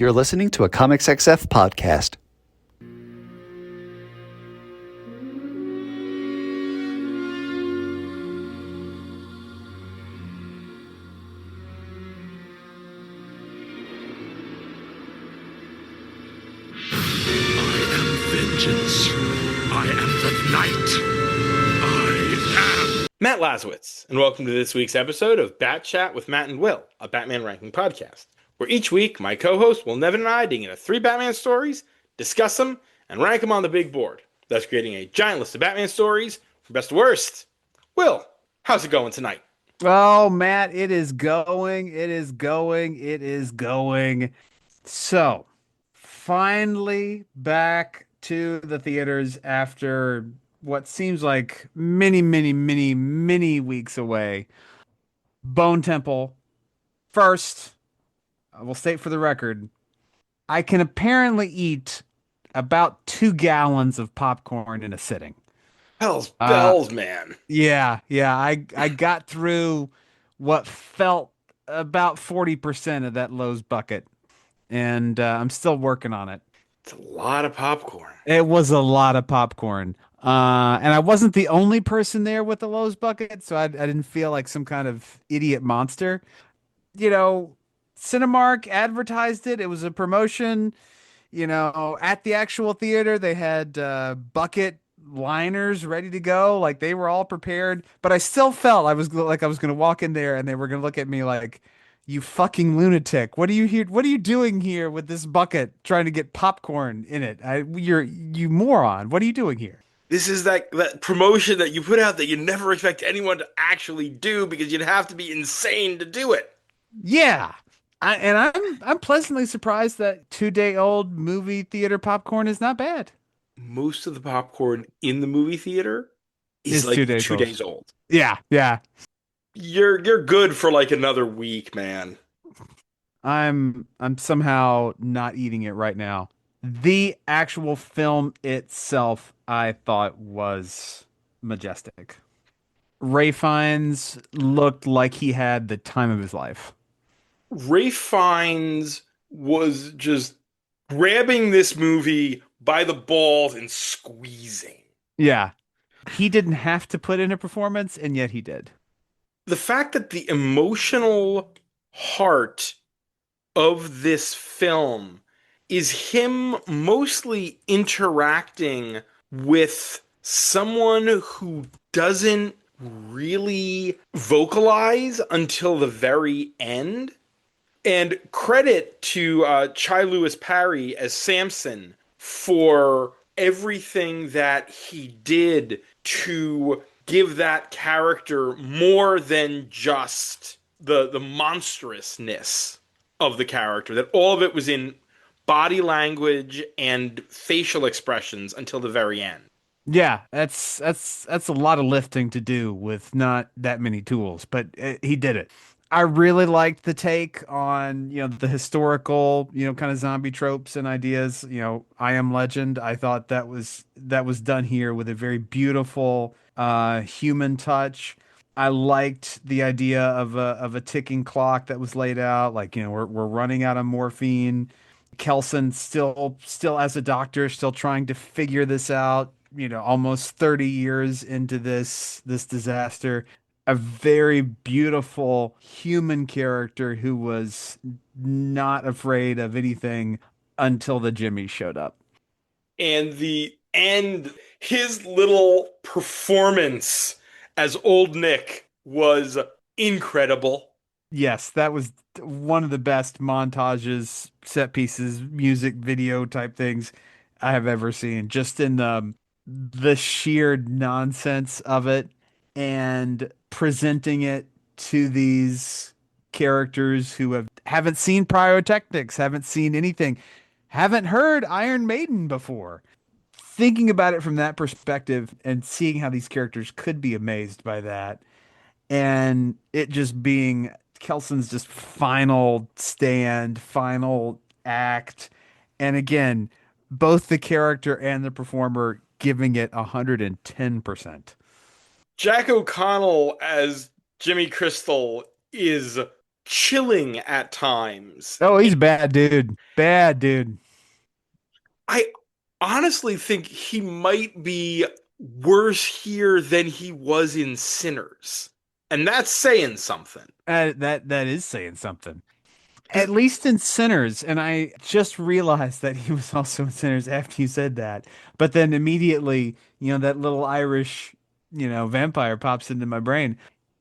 You're listening to a Comics XF podcast. Vengeance. I am the knight. I am Matt Lazowitz, and welcome to this week's episode of Bat Chat with Matt and Will, a Batman ranking podcast, where each week my co-host Will Nevin and I dig into 3 Batman stories, discuss them, and rank them on the big board, thus creating a giant list of Batman stories from best to worst. Will, how's it going tonight? Oh, Matt, it is going. So, finally back to the theaters after what seems like many weeks away. Bone Temple. First, I will state for the record, I can apparently eat about 2 gallons of popcorn in a sitting. Hell's bells, man. Yeah. I got through what felt about 40% of that Lowe's bucket, and I'm still working on it. It's a lot of popcorn. It was a lot of popcorn. And I wasn't the only person there with the Lowe's bucket, so I didn't feel like some kind of idiot monster. You know, Cinemark advertised it. It was a promotion. You know, at the actual theater, they had bucket liners ready to go. Like, they were all prepared. But I still felt I was going to walk in there and they were going to look at me like, you fucking lunatic. What are you here? What are you doing here with this bucket trying to get popcorn in it? You moron. What are you doing here? This is that promotion that you put out that you never expect anyone to actually do because you'd have to be insane to do it. Yeah. I'm pleasantly surprised that 2-day-old movie theater popcorn is not bad. Most of the popcorn in the movie theater is It's like 2 days 2 old. days old. Yeah. You're good for like another week, man. I'm somehow not eating it right now. The actual film itself, I thought, was majestic. Ray Fiennes looked like he had the time of his life. Ray Fiennes was just grabbing this movie by the balls and squeezing. Yeah. He didn't have to put in a performance, and yet he did. The fact that the emotional heart of this film is him mostly interacting with someone who doesn't really vocalize until the very end. And credit to Chai Lewis Parry as Samson for everything that he did to give that character more than just the monstrousness of the character. That all of it was in body language and facial expressions until the very end. Yeah, that's a lot of lifting to do with not that many tools, but he did it. I really liked the take on, the historical, kind of zombie tropes and ideas. I Am Legend. I thought that was done here with a very beautiful human touch. I liked the idea of a ticking clock that was laid out. Like, we're running out of morphine. Kelson still as a doctor, still trying to figure this out. Almost 30 years into this disaster. A very beautiful human character who was not afraid of anything until the Jimmy showed up. And the end, his little performance as Old Nick was incredible. Yes, that was one of the best montages, set pieces, music video type things I have ever seen. Just in the sheer nonsense of it and presenting it to these characters who haven't seen pyrotechnics, haven't seen anything, haven't heard Iron Maiden before. Thinking about it from that perspective and seeing how these characters could be amazed by that, and it just being Kelson's just final stand, final act, and again, both the character and the performer giving it 110%. Jack O'Connell as Jimmy Crystal is chilling at times. Oh, And he's bad, dude. Bad, dude. I honestly think he might be worse here than he was in Sinners. And that's saying something. That is saying something. At 'Cause least in Sinners, and I just realized that he was also in Sinners after you said that. But then immediately, that little Irish, vampire pops into my brain.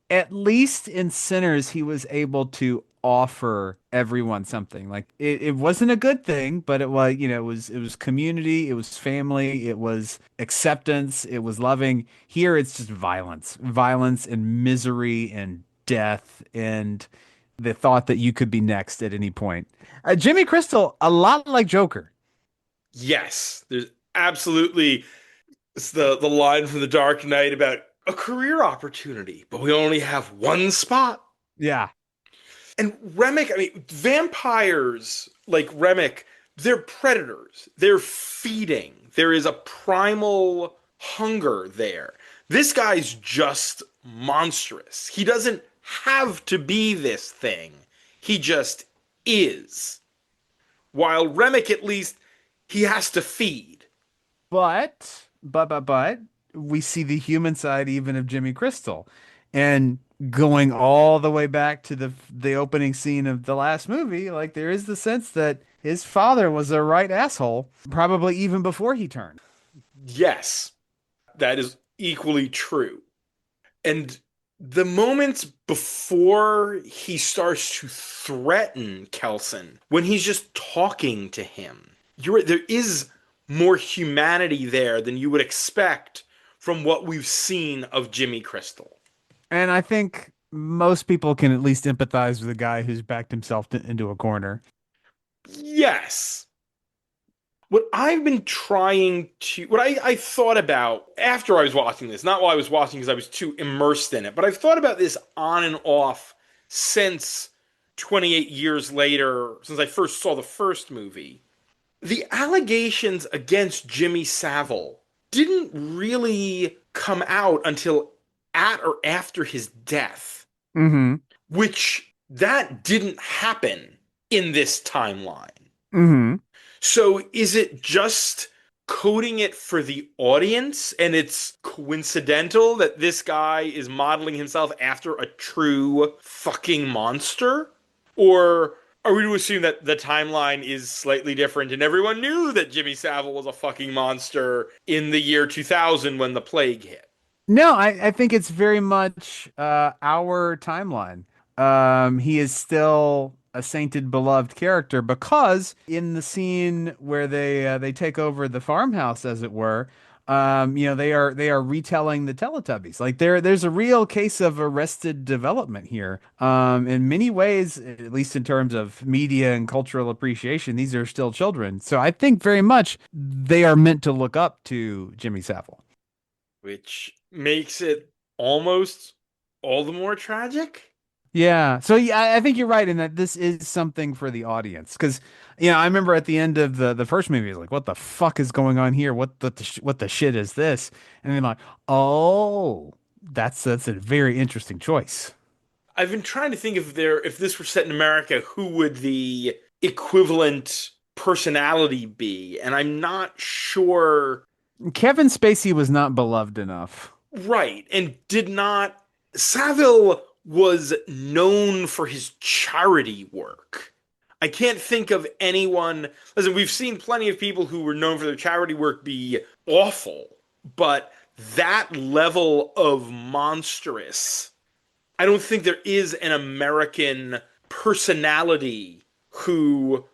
At least in Sinners, he was able to offer everyone something. Like it wasn't a good thing, but it was, it was community, it was family, it was acceptance, it was loving. Here it's just violence, violence and misery and death and the thought that you could be next at any point. Jimmy Crystal, a lot like Joker. yes, there's absolutely it's the line from The Dark Knight about a career opportunity, but we only have one spot. Yeah. And Remick, I mean, vampires like Remick, they're predators. They're feeding. There is a primal hunger there. This guy's just monstrous. He doesn't have to be this thing. He just is. While Remick, at least, he has to feed. But we see the human side even of Jimmy Crystal. And going all the way back to the opening scene of the last movie, like there is the sense that his father was a right asshole, probably even before he turned. Yes, that is equally true. And the moments before he starts to threaten Kelson, when he's just talking to him, you're right, there is more humanity there than you would expect from what we've seen of Jimmy Crystal. And I think most people can at least empathize with a guy who's backed himself into a corner. Yes. What I've been trying to, what I thought about after I was watching this, not while I was watching because I was too immersed in it, but I've thought about this on and off since 28 years later, since I first saw the first movie. The allegations against Jimmy Savile didn't really come out until at or after his death, Mm-hmm. which that didn't happen in this timeline. Mm-hmm. So is it just coding it for the audience and it's coincidental that this guy is modeling himself after a true fucking monster? Or are we to assume that the timeline is slightly different and everyone knew that Jimmy Savile was a fucking monster in the year 2000 when the plague hit? No, I think it's very much our timeline. He is still a sainted, beloved character because in the scene where they take over the farmhouse, as it were, they are retelling the Teletubbies. Like there's a real case of arrested development here. In many ways, at least in terms of media and cultural appreciation, these are still children. So I think very much they are meant to look up to Jimmy Savile. Which makes it almost all the more tragic. Yeah. So yeah, I think you're right in that this is something for the audience because I remember at the end of the first movie, I was like, "What the fuck is going on here? What the shit is this?" And then like, "Oh, that's a very interesting choice." I've been trying to think if this were set in America, who would the equivalent personality be? And I'm not sure. Kevin Spacey was not beloved enough. Right, and did not. Savile was known for his charity work. I can't think of anyone. Listen, we've seen plenty of people who were known for their charity work be awful, but that level of monstrous, I don't think there is an American personality who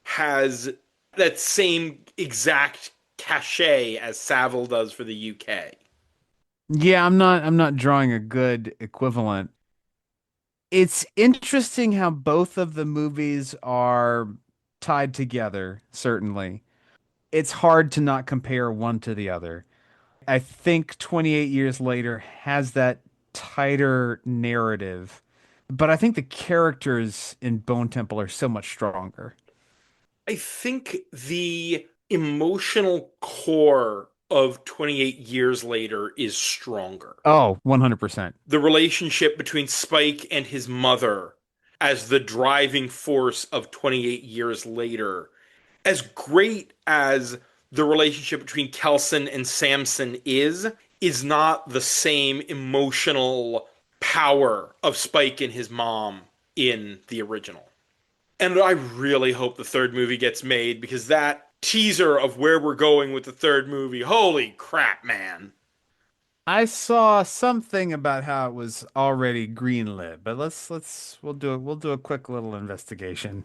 has that same exact cachet as Savile does for the UK. Yeah, I'm not drawing a good equivalent. It's interesting how both of the movies are tied together, certainly. It's hard to not compare one to the other. I think 28 years later has that tighter narrative, but I think the characters in Bone Temple are so much stronger. I think the emotional core of 28 years later is stronger. Oh, 100%. The relationship between Spike and his mother, as the driving force of 28 years later. As great as the relationship between Kelson and Samson is not the same emotional power of Spike and his mom in the original. And I really hope the third movie gets made because that teaser of where we're going with the third movie, holy crap, man. I saw something about how it was already greenlit, but we'll do a quick little investigation.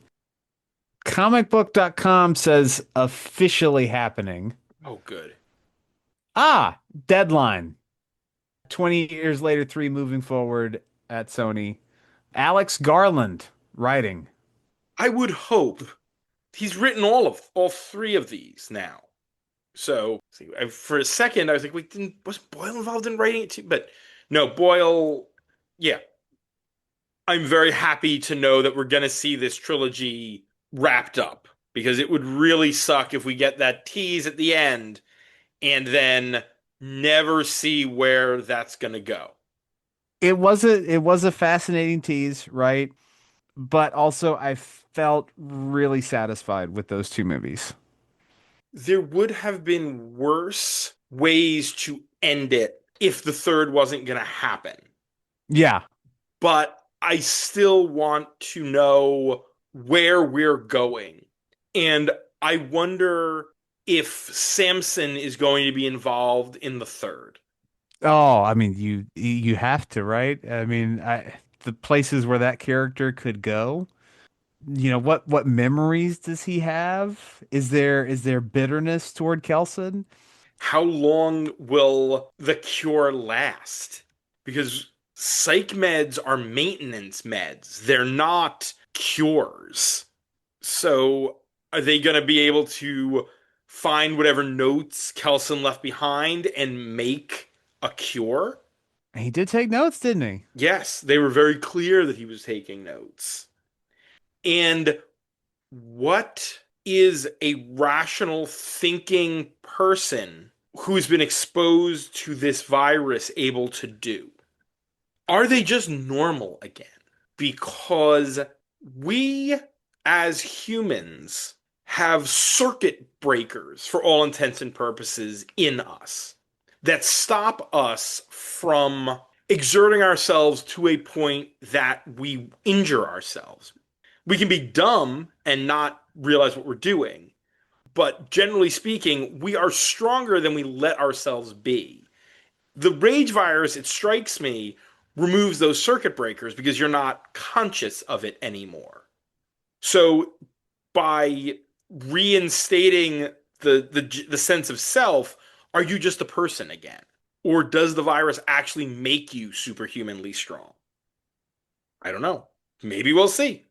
Comicbook.com says officially happening. Oh, good. Ah, deadline. 20 years later, 3 moving forward at Sony. Alex Garland writing. I would hope he's written all three of these now. So see, for a second, I was like, wait, was Boyle involved in writing it too? But no, Boyle, yeah. I'm very happy to know that we're going to see this trilogy wrapped up because it would really suck if we get that tease at the end and then never see where that's going to go. It was a fascinating tease, right? But also I felt really satisfied with those 2 movies. There would have been worse ways to end it if the third wasn't going to happen. Yeah. But I still want to know where we're going. And I wonder if Samson is going to be involved in the third. Oh, I mean, you have to, right? I mean, the places where that character could go. What memories does he have? Is there bitterness toward Kelson? How long will the cure last? Because psych meds are maintenance meds, they're not cures. So are they going to be able to find whatever notes Kelson left behind and make a cure? He did take notes, didn't he? Yes, they were very clear that he was taking notes. And what is a rational thinking person who's been exposed to this virus able to do? Are they just normal again? Because we as humans have circuit breakers for all intents and purposes in us that stop us from exerting ourselves to a point that we injure ourselves. We can be dumb and not realize what we're doing, but generally speaking, we are stronger than we let ourselves be. The rage virus, it strikes me, removes those circuit breakers because you're not conscious of it anymore. So by reinstating the sense of self, are you just a person again? Or does the virus actually make you superhumanly strong? I don't know. Maybe we'll see.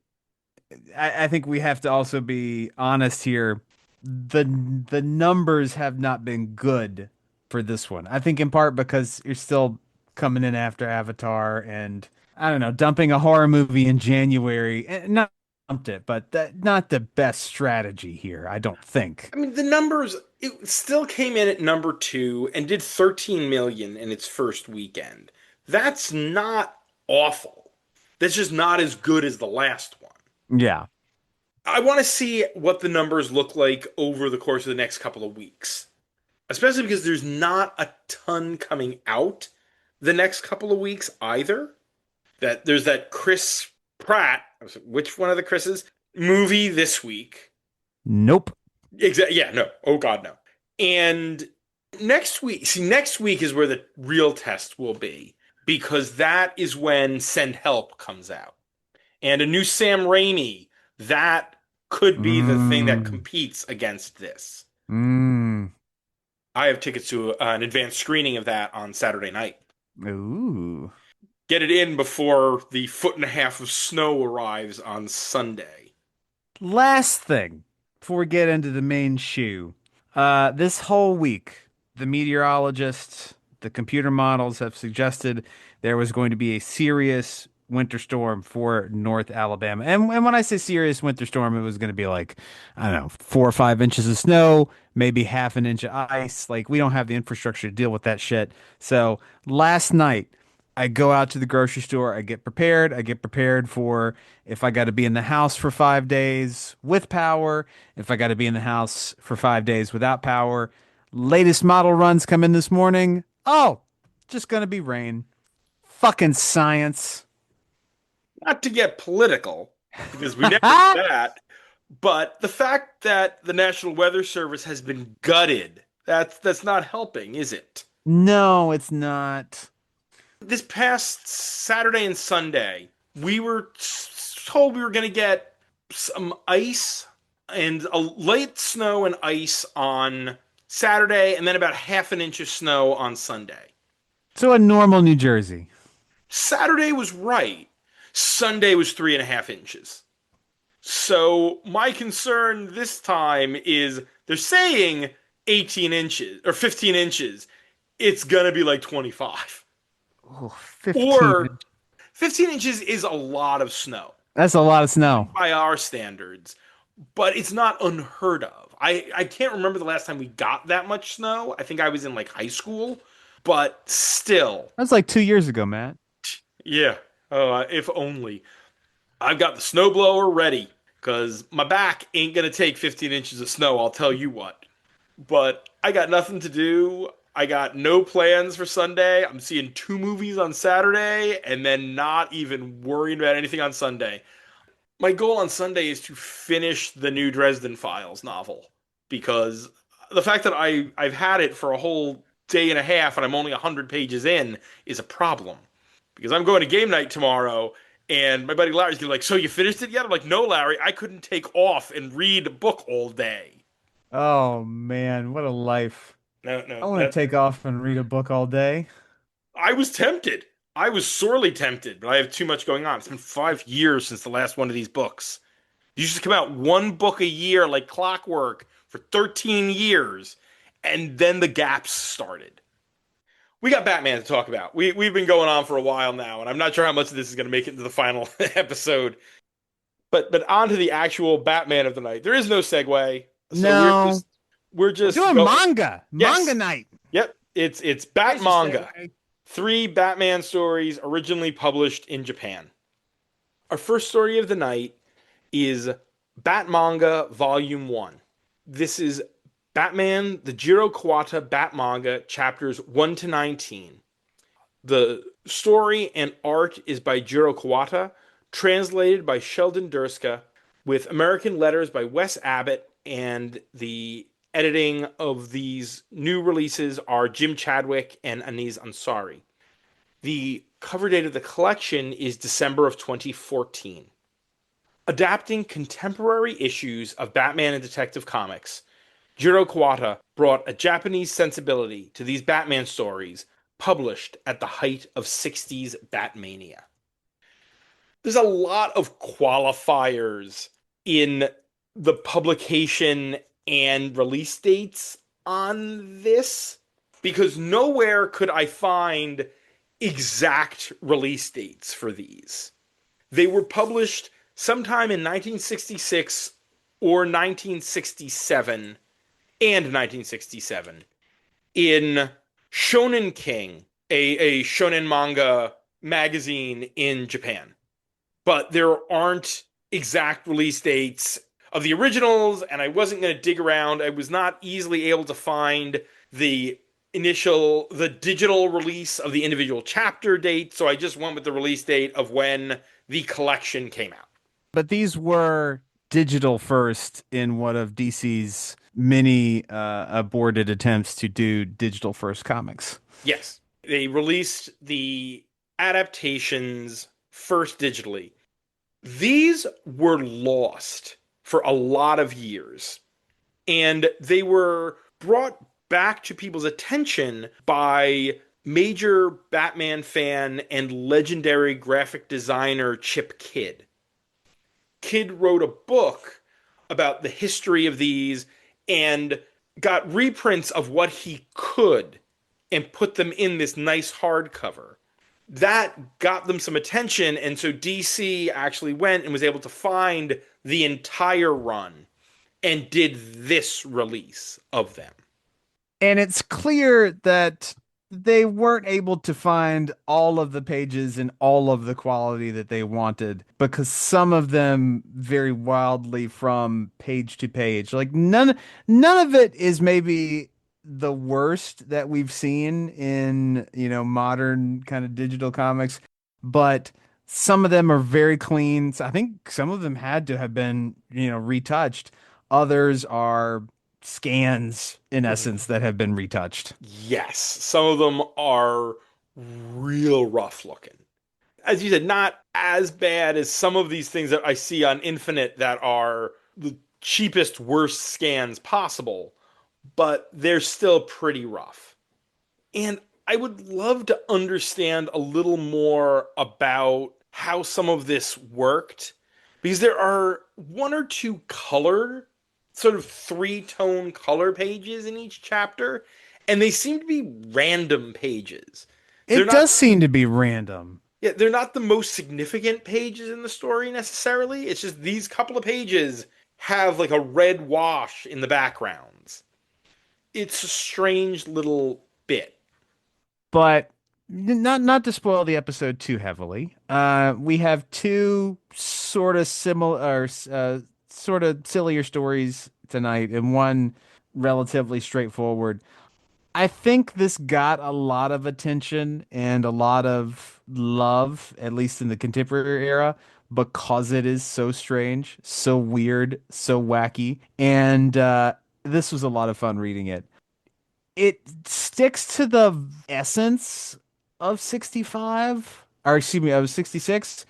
I think we have to also be honest here. The the numbers have not been good for this one. I think in part because you're still coming in after Avatar and I don't know, dumping a horror movie in January. Not dumped it, but not the best strategy here, I don't think. I mean, the numbers, it still came in at number 2 and did 13 million in its first weekend. That's not awful. That's just not as good as the last one. Yeah. I want to see what the numbers look like over the course of the next couple of weeks, especially because there's not a ton coming out the next couple of weeks either. That there's that Chris Pratt, which one of the Chris's movie this week? Nope. Exactly. Yeah. No. Oh God, no. And next week, see, next week is where the real test will be because that is when Send Help comes out, and a new Sam Raimi that could be the thing that Mm, competes against this. mm. I have tickets to an advanced screening of that on Saturday night. Ooh. Get it in before the foot and a half of snow arrives on Sunday. Last thing before we get into the main shoe. This whole week, the meteorologists, the computer models have suggested there was going to be a serious winter storm for North Alabama. And when I say serious winter storm, it was going to be like, I don't know, 4 or 5 inches of snow, maybe ½ inch of ice. Like, we don't have the infrastructure to deal with that shit. So last night, I go out to the grocery store. I get prepared. I get prepared for if I got to be in the house for 5 days with power, if I got to be in the house for 5 days without power. Latest model runs come in this morning. Oh, just gonna be rain. Fucking science. Not to get political, because we never do that, but the fact that the National Weather Service has been gutted, that's not helping, is it? No, it's not. This past Saturday and Sunday, we were told we were going to get some ice and a light snow and ice on Saturday, and then about half an inch of snow on Sunday. So a normal New Jersey. Saturday was right. Sunday was 3.5 inches. So my concern this time is they're saying 18 inches or 15 inches. It's going to be like 25. Oh, 15. Or 15 inches is a lot of snow That's a lot of snow. by our standards, but it's not unheard of. I can't remember the last time we got that much snow. I think I was in like high school, but still. That's like 2 years ago, Matt. Yeah. If only. I've got the snowblower ready because my back ain't going to take 15 inches of snow, I'll tell you what. But I got nothing to do. I got no plans for Sunday. I'm seeing 2 movies on Saturday and then not even worrying about anything on Sunday. My goal on Sunday is to finish the new Dresden Files novel because the fact that I've had it for a whole day and a half and I'm only 100 pages in is a problem. Because I'm going to game night tomorrow and my buddy Larry's gonna be like, "So you finished it yet?" I'm like, "No, Larry, I couldn't take off and read a book all day." Oh man, what a life. No, I no, want to that take off and read a book all day. I was tempted. I was sorely tempted, but I have too much going on. It's been 5 years since the last one of these books. You used to come out one book a year like clockwork for 13 years, and then the gaps started. We got Batman to talk about. We've been going on for a while now, and I'm not sure how much of this is going to make it into the final episode. But on to the actual Batman of the night. There is no segue, so No. we're We're just doing going. manga. Yes. Manga night. Yep, it's There's your Batmanga. segue. 3 Batman stories originally published in Japan. Our first story of the night is Batmanga Volume 1. This is Batman, the Jiro Kuwata Batmanga, chapters 1 to 19. The story and art is by Jiro Kuwata, translated by Sheldon Durska, with American letters by Wes Abbott, and the editing of these new releases are Jim Chadwick and Aziz Ansari. The cover date of the collection is December of 2014. Adapting contemporary issues of Batman and Detective Comics, Jiro Kuwata brought a Japanese sensibility to these Batman stories published at the height of 60s Batmania. There's a lot of qualifiers in the publication and release dates on this because nowhere could I find exact release dates for these. They were published sometime in 1966 or 1967 and 1967 in Shonen King, a shonen manga magazine in Japan. But there aren't exact release dates of the originals, and I wasn't going to dig around. I was not easily able to find the digital release of the individual chapter date, so I just went with the release date of when the collection came out. But these were digital first in one of DC's many aborted attempts to do digital first comics. Yes, they released the adaptations first digitally. These were lost for a lot of years, and they were brought back to people's attention by major Batman fan and legendary graphic designer Chip Kidd. Kidd wrote a book about the history of these and got reprints of what he could and put them in this nice hardcover. That got them some attention, and so DC actually went and was able to find the entire run and did this release of them. And it's clear that they weren't able to find all of the pages in all of the quality that they wanted because some of them vary wildly from page to page. Like none of it is maybe the worst that we've seen in, modern kind of digital comics, but some of them are very clean. So I think some of them had to have been, retouched. Others are scans in essence that have been retouched. Yes, some of them are real rough looking. As you said, not as bad as some of these things that I see on Infinite that are the cheapest, worst scans possible, but they're still pretty rough. And I would love to understand a little more about how some of this worked, because there are one or two color, sort of three-tone color pages in each chapter, and they seem to be random pages. They're It not does seem to be random. Yeah, they're not the most significant pages in the story necessarily. It's just these couple of pages have like a red wash in the backgrounds. It's a strange little bit. But not to spoil the episode too heavily. We have two sort of similar, sort of sillier stories tonight, and one relatively straightforward. I think this got a lot of attention and a lot of love, at least in the contemporary era, because it is so strange, so weird, so wacky, and this was a lot of fun reading it. It sticks to the essence of 65, or excuse me, of 66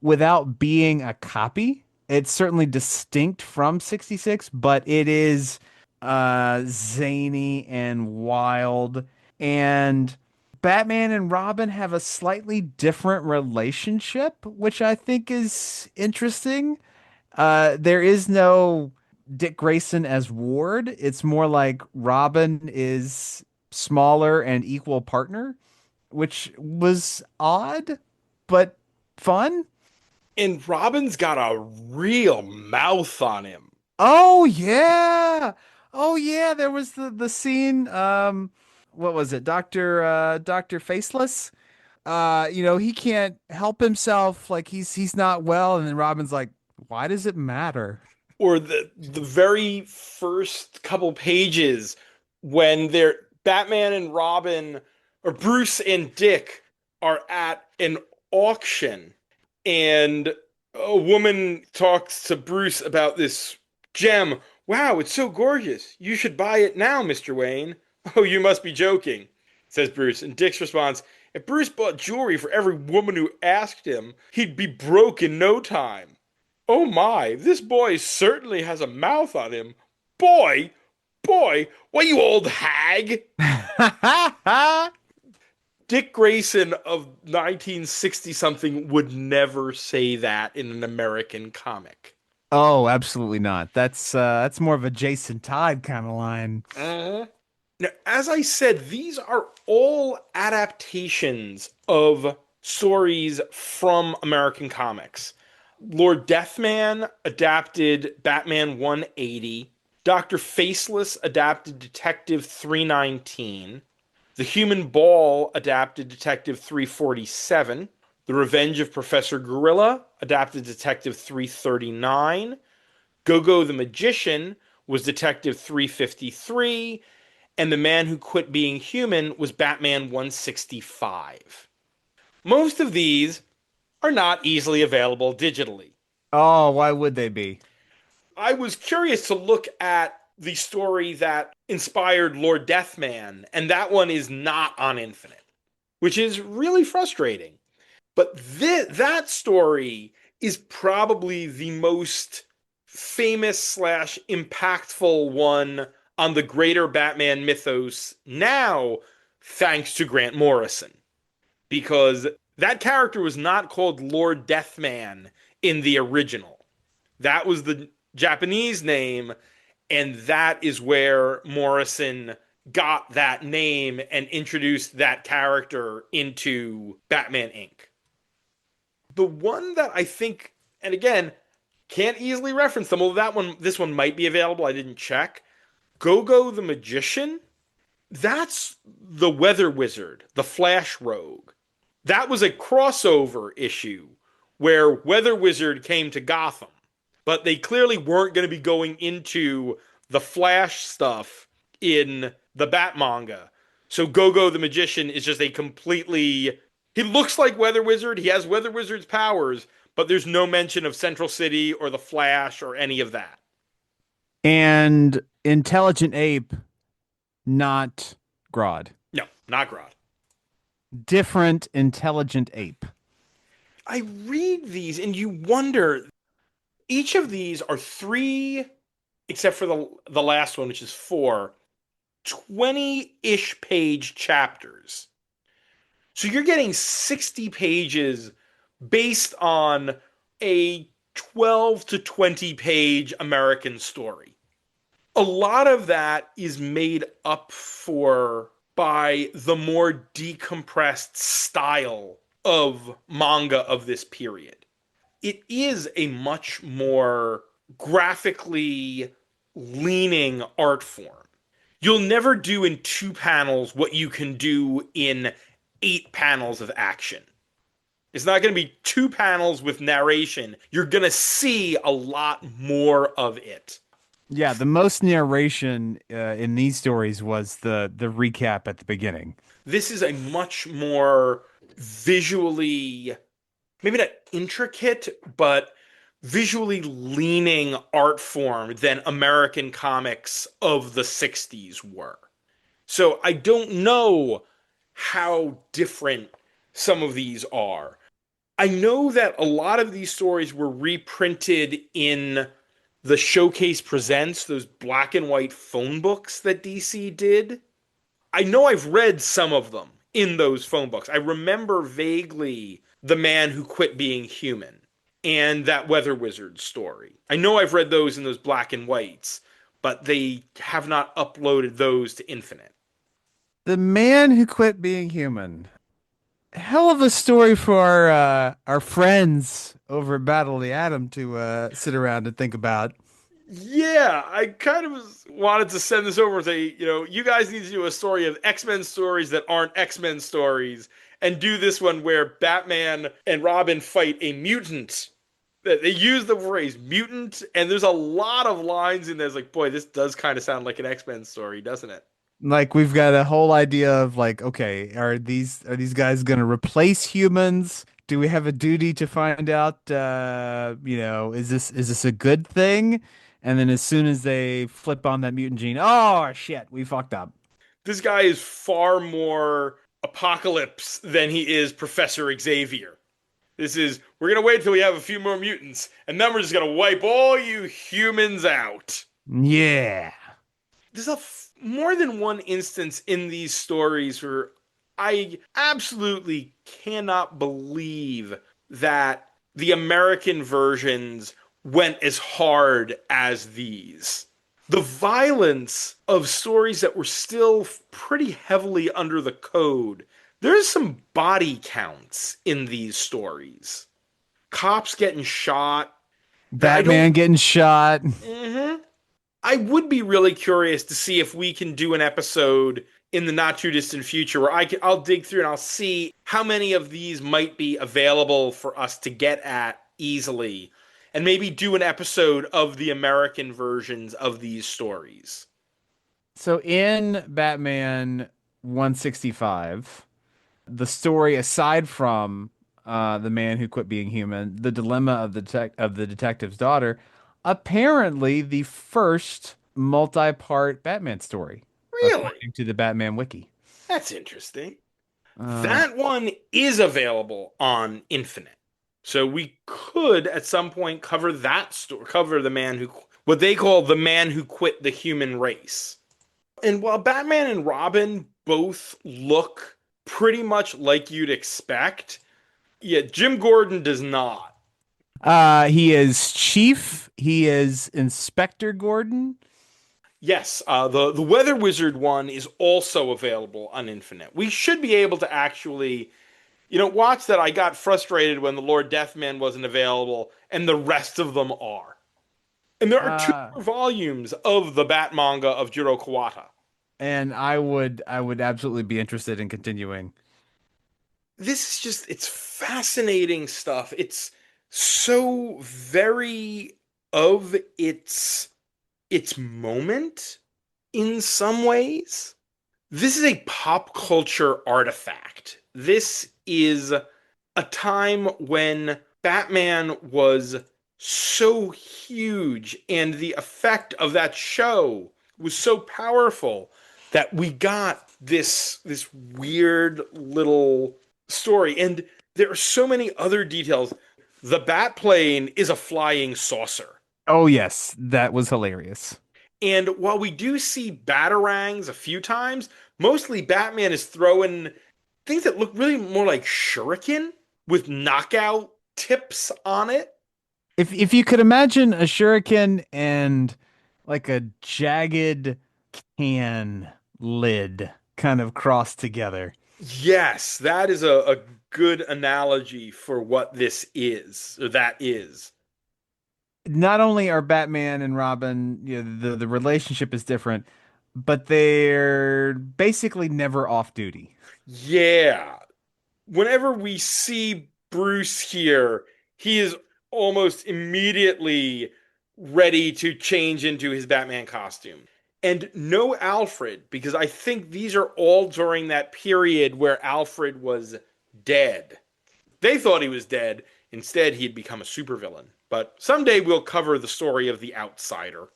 without being a copy. It's certainly distinct from 66, but it is zany and wild. And Batman and Robin have a slightly different relationship, which I think is interesting. There is no Dick Grayson as Ward. It's more like Robin is smaller and equal partner, which was odd, but fun. And Robin's got a real mouth on him. Oh yeah. Oh yeah, there was the scene what was it? Dr. Faceless. He can't help himself, like he's not well, and then Robin's like, "Why does it matter?" Or the very first couple pages when they're Batman and Robin or Bruce and Dick are at an auction, and a woman talks to Bruce about this gem. Wow, it's so gorgeous. You should buy it now, Mr. Wayne. Oh, you must be joking, says Bruce. And Dick's response, if Bruce bought jewelry for every woman who asked him, he'd be broke in no time. Oh my, this boy certainly has a mouth on him. Boy, boy, what you old hag? Dick Grayson of 1960 something would never say that in an American comic. Oh, absolutely not. That's more of a Jason Todd kind of line. Uh-huh. Now, as I said, these are all adaptations of stories from American comics. Lord Deathman adapted Batman 180. Dr. Faceless adapted Detective 319. The Human Ball adapted Detective 347. The Revenge of Professor Gorilla adapted Detective 339. Go-Go the Magician was Detective 353. And The Man Who Quit Being Human was Batman 165. Most of these are not easily available digitally. Oh, why would they be? I was curious to look at the story that inspired Lord Deathman, and that one is not on Infinite, which is really frustrating. But that story is probably the most famous slash impactful one on the greater Batman mythos now, thanks to Grant Morrison. Because that character was not called Lord Deathman in the original. That was the Japanese name, and that is where Morrison got that name and introduced that character into Batman Inc. The one that I think, and again, can't easily reference them, although this one might be available, I didn't check. Go-Go the Magician That's the Weather Wizard, the Flash Rogue. That was a crossover issue where Weather Wizard came to Gotham, but they clearly weren't going to be going into the Flash stuff in the Batmanga. So Go-Go the Magician is just a completely. He looks like Weather Wizard, he has Weather Wizard's powers, but there's no mention of Central City or the Flash or any of that. And Intelligent Ape, not Grodd. No, not Grodd. Different Intelligent Ape. I read these and you wonder, each of these are three, except for the last one, which is four, 20-ish page chapters. So you're getting 60 pages based on a 12 to 20 page American story. A lot of that is made up for by the more decompressed style of manga of this period. It is a much more graphically leaning art form. You'll never do in 2 panels what you can do in 8 panels of action. It's not going to be 2 panels with narration. You're going to see a lot more of it. Yeah, the most narration in these stories was the recap at the beginning. This is a much more visually, maybe not intricate, but visually leaning art form than American comics of the 60s were. So I don't know how different some of these are. I know that a lot of these stories were reprinted in the Showcase Presents, those black and white phone books that DC did. I know I've read some of them in those phone books. I remember vaguely The Man Who Quit Being Human and that Weather Wizard story. I know I've read those in those black and whites, but they have not uploaded those to Infinite. The Man Who Quit Being Human. Hell of a story for our friends over at Battle of the Atom to sit around and think about. Yeah, I kind of wanted to send this over and say, you guys need to do a story of X-Men stories that aren't X-Men stories and do this one where Batman and Robin fight a mutant. They use the phrase mutant, and there's a lot of lines in there. It's like, boy, this does kind of sound like an X-Men story, doesn't it? Like we've got a whole idea of like, okay, are these guys going to replace humans? Do we have a duty to find out is this a good thing? And then as soon as they flip on that mutant gene, oh shit, we fucked up. This guy is far more Apocalypse than he is Professor Xavier. We're going to wait till we have a few more mutants, and then we're just going to wipe all you humans out. Yeah. There's more than one instance in these stories where I absolutely cannot believe that the American versions went as hard as these. The violence of stories that were still pretty heavily under the code. There's some body counts in these stories. Cops getting shot. Batman getting shot. Mhm. I would be really curious to see if we can do an episode in the not too distant future where I'll dig through and I'll see how many of these might be available for us to get at easily, and maybe do an episode of the American versions of these stories. So in Batman 165, the story aside from the man who quit being human, the dilemma of the detective's daughter, apparently the first multi-part Batman story, Really? according to the Batman wiki. That's interesting. That one is available on Infinite. So we could at some point cover that story, cover what they call the man who quit the human race. And while Batman and Robin both look pretty much like you'd expect, yeah, Jim Gordon does not. He is Chief. He is Inspector Gordon. Yes, the Weather Wizard one is also available on Infinite. We should be able to actually, watch that. I got frustrated when the Lord Deathman wasn't available, and the rest of them are. And there are 2 more volumes of the Batmanga of Jiro Kuwata. And I would absolutely be interested in continuing. This is just, it's fascinating stuff. It's so very of its moment in some ways. This is a pop culture artifact. This is a time when Batman was so huge and the effect of that show was so powerful that we got this weird little story. And there are so many other details. The Batplane is a flying saucer. Oh yes, that was hilarious. And while we do see batarangs a few times, mostly Batman is throwing things that look really more like shuriken with knockout tips on it. If you could imagine a shuriken and like a jagged can lid kind of crossed together. Yes, that is a good analogy for what this is, or that is. Not only are Batman and Robin, the relationship is different, but they're basically never off duty. Yeah. Whenever we see Bruce here, he is almost immediately ready to change into his Batman costume. And no Alfred, because I think these are all during that period where Alfred was dead. They thought he was dead. Instead, he had become a supervillain. But someday we'll cover the story of the outsider.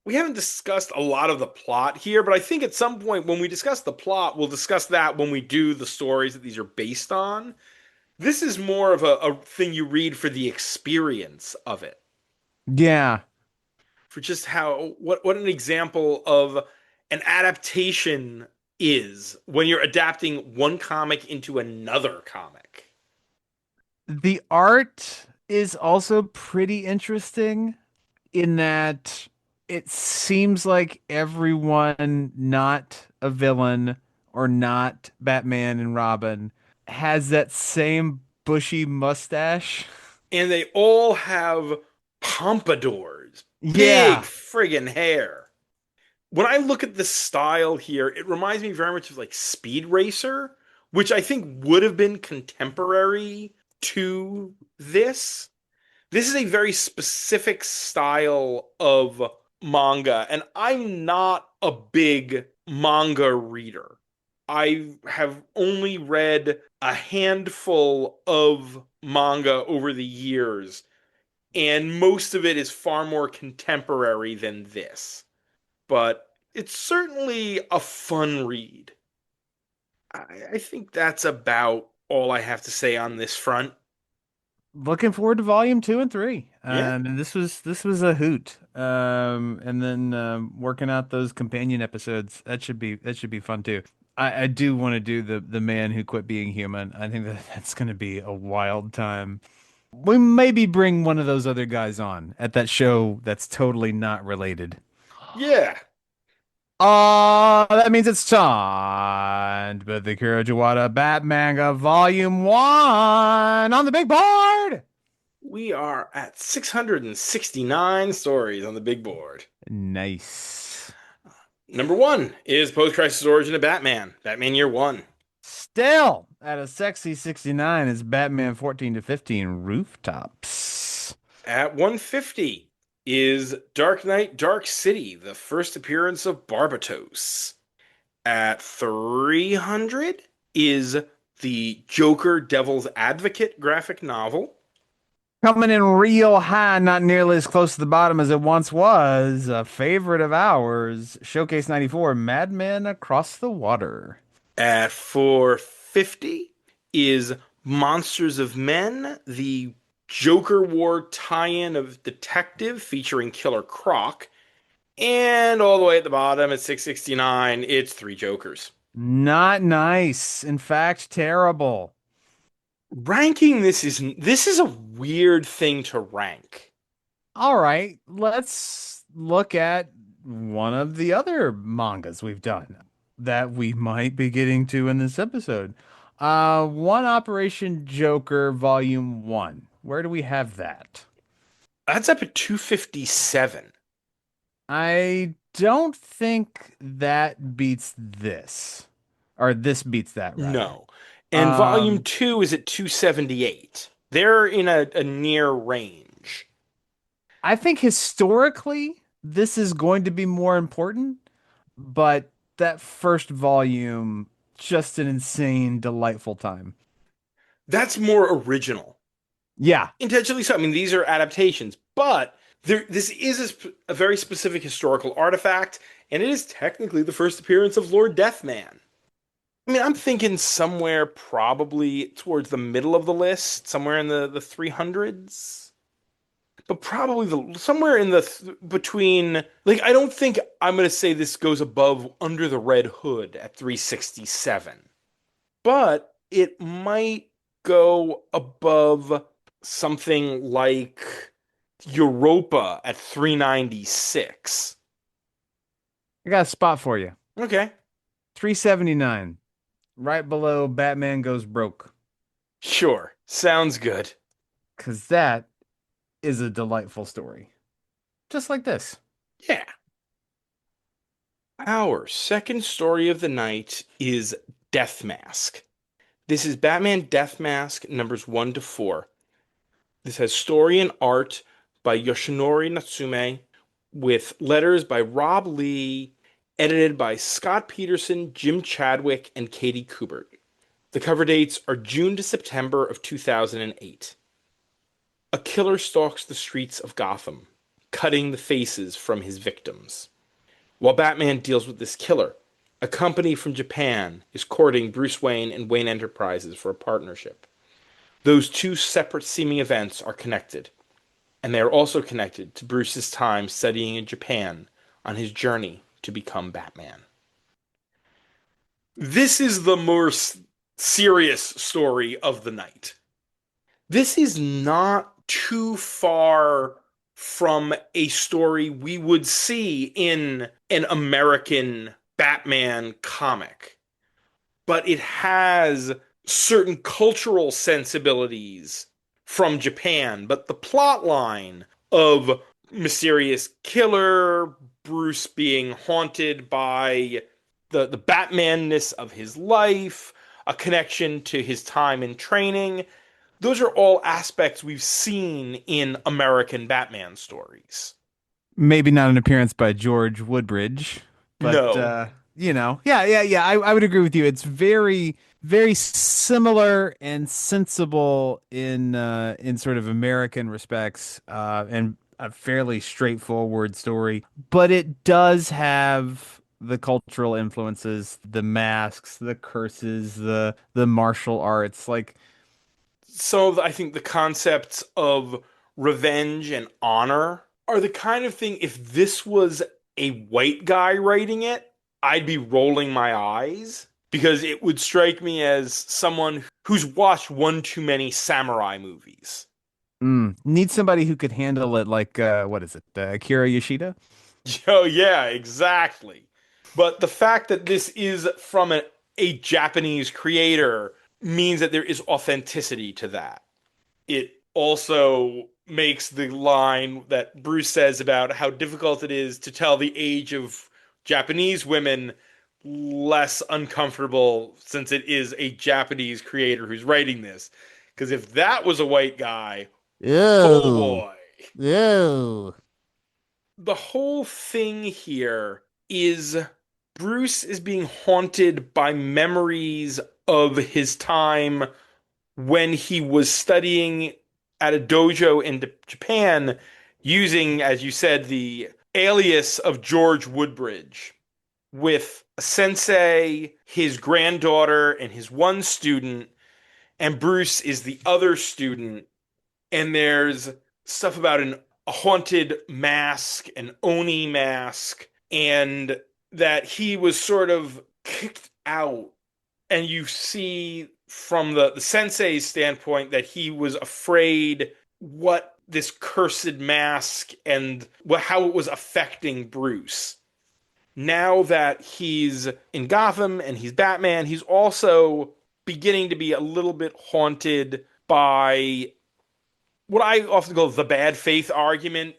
We haven't discussed a lot of the plot here, but I think at some point when we discuss the plot, we'll discuss that when we do the stories that these are based on. This is more of a thing you read for the experience of it, Yeah. for just how what an example of an adaptation is when you're adapting one comic into another comic. The art is also pretty interesting in that it seems like everyone not a villain or not Batman and Robin has that same bushy mustache. And they all have pompadours, big Yeah. friggin' hair. When I look at the style here, it reminds me very much of like Speed Racer, which I think would have been contemporary to this. This is a very specific style of manga, and I'm not a big manga reader. I have only read a handful of manga over the years, and most of it is far more contemporary than this. But it's certainly a fun read. I think that's about all I have to say on this front. Looking forward to volume 2 and 3. Yeah. And this was a hoot. And then working out those companion episodes, that should be fun too. I do want to do the man who quit being human. I think that's going to be a wild time. We maybe bring one of those other guys on at that show that's totally not related. Yeah. That means it's time to put the Kuwata Batmanga Volume 1 on the big board. We are at 669 stories on the big board. Nice. Number one is Post Crisis Origin of Batman, Batman Year One. Still at a sexy 69 is Batman 14 to 15 Rooftops. At 150 is Dark Knight Dark City, the first appearance of Barbatos. At 300 is the Joker Devil's Advocate graphic novel. Coming in real high, not nearly as close to the bottom as it once was. A favorite of ours, Showcase 94, Madmen Across the Water. At 450 is Monsters of Men, the Joker War tie-in of Detective featuring Killer Croc. And all the way at the bottom at 669, it's Three Jokers. Not nice. In fact, terrible. Ranking this is a weird thing to rank. All right, let's look at one of the other mangas we've done that we might be getting to in this episode. One Operation Joker Volume 1. Where do we have that? That's up at 257. I don't think that beats this, or this beats that rather. No. And volume Um, 2 is at 278. They're in a near range. I think historically this is going to be more important, but that first volume, just an insane, delightful time. That's more original. Yeah, Intentionally so. I mean, these are adaptations, but this is a very specific historical artifact, and it is technically the first appearance of Lord Deathman. I mean, I'm thinking somewhere probably towards the middle of the list, somewhere in the 300s, but probably somewhere in the between. Like, I don't think I'm gonna say this goes above Under the Red Hood at 367, but it might go above something like Europa at 396. I got a spot for you. Okay, 379, right below Batman Goes Broke, sure. Sounds good. because that is a delightful story. Just like this. Yeah. Our second story of the night is Death Mask. This is Batman Death Mask numbers 1 to 4. This has story and art by Yoshinori Natsume with letters by Rob Lee, edited by Scott Peterson, Jim Chadwick, and Katie Kubert. The cover dates are June to September of 2008. A killer stalks the streets of Gotham, cutting the faces from his victims. While Batman deals with this killer, a company from Japan is courting Bruce Wayne and Wayne Enterprises for a partnership. Those two separate seeming events are connected, and they are also connected to Bruce's time studying in Japan on his journey to become Batman. This is the more serious story of the night. This is not too far from a story we would see in an American Batman comic, but it has certain cultural sensibilities from Japan. But the plot line of mysterious killer, Bruce being haunted by the Batmanness of his life, a connection to his time in training, those are all aspects we've seen in American Batman stories. Maybe not an appearance by George Woodbridge, but No. yeah. I would agree with you. It's very, very similar and sensible in sort of American respects, and a fairly straightforward story. But it does have the cultural influences, the masks, the curses, the martial arts. Like, So I think the concepts of revenge and honor are the kind of thing, if this was a white guy writing it, I'd be rolling my eyes because it would strike me as someone who's watched one too many samurai movies. need somebody who could handle it, like what is it, Akira Yoshida? Oh, yeah, exactly. But the fact that this is from a Japanese creator means that there is authenticity to that. It also makes the line that Bruce says about how difficult it is to tell the age of Japanese women less uncomfortable since it is a Japanese creator who's writing this. Because if that was a white guy, oh Ew. boy. Ew. The whole thing here is Bruce is being haunted by memories of his time when he was studying at a dojo in Japan using, as you said, the alias of George Woodbridge with a sensei, his granddaughter, and his one student, and Bruce is the other student. And there's stuff about a haunted mask, an Oni mask, and that he was sort of kicked out. And you see from the sensei's standpoint that he was afraid what this cursed mask and how it was affecting Bruce. Now that he's in Gotham and he's Batman, he's also beginning to be a little bit haunted by what I often call the bad faith argument.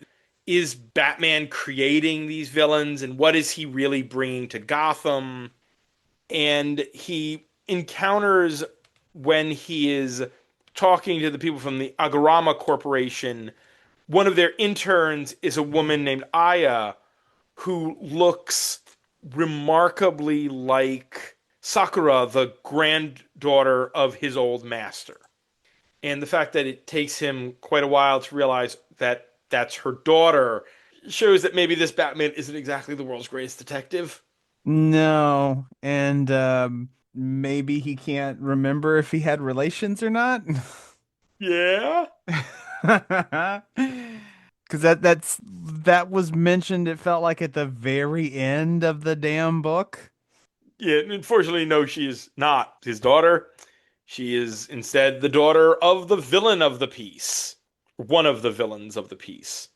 is Batman creating these villains and what is he really bringing to Gotham? And he encounters, when he is talking to the people from the Agorama Corporation, one of their interns is a woman named Aya who looks remarkably like Sakura, the granddaughter of his old master. And the fact that it takes him quite a while to realize that that's her daughter shows that maybe this Batman isn't exactly the world's greatest detective. No, and maybe he can't remember if he had relations or not. Yeah. Because that was mentioned, it felt like at the very end of the damn book. Yeah, unfortunately, no, she is not his daughter. She is instead the daughter of the villain of the piece, one of the villains of the piece.